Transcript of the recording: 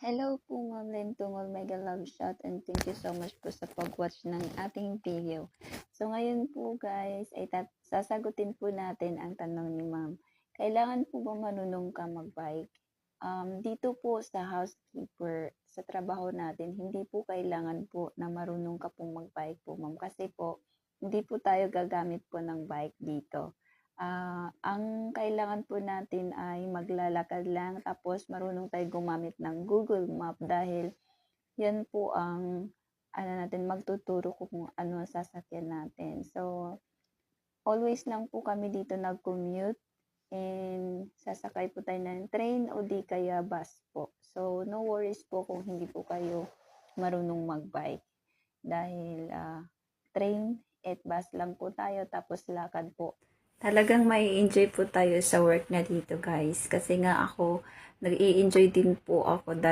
Hello po Ma'am Lentungol, mega love shot and thank you so much po sa pag-watch ng ating video. So ngayon po guys ay sasagutin po natin ang tanong ni Ma'am. Kailangan po ba marunong ka mag-bike? Dito po sa housekeeper, sa trabaho natin, hindi po kailangan po na marunong ka pong mag-bike po Ma'am kasi po hindi po tayo gagamit po ng bike dito. Ang kailangan po natin ay maglalakad lang tapos marunong tayo gumamit ng Google Map dahil yan po ang natin magtuturo kung ano sasakyan natin. So, always lang po kami dito nag-commute and sasakay po tayo ng train o di kaya bus po. So, no worries po kung hindi po kayo marunong mag-bike dahil train at bus lang po tayo tapos lakad po. Talagang mai-enjoy po tayo sa work na dito guys kasi nga ako nag-i-enjoy din po ako dahil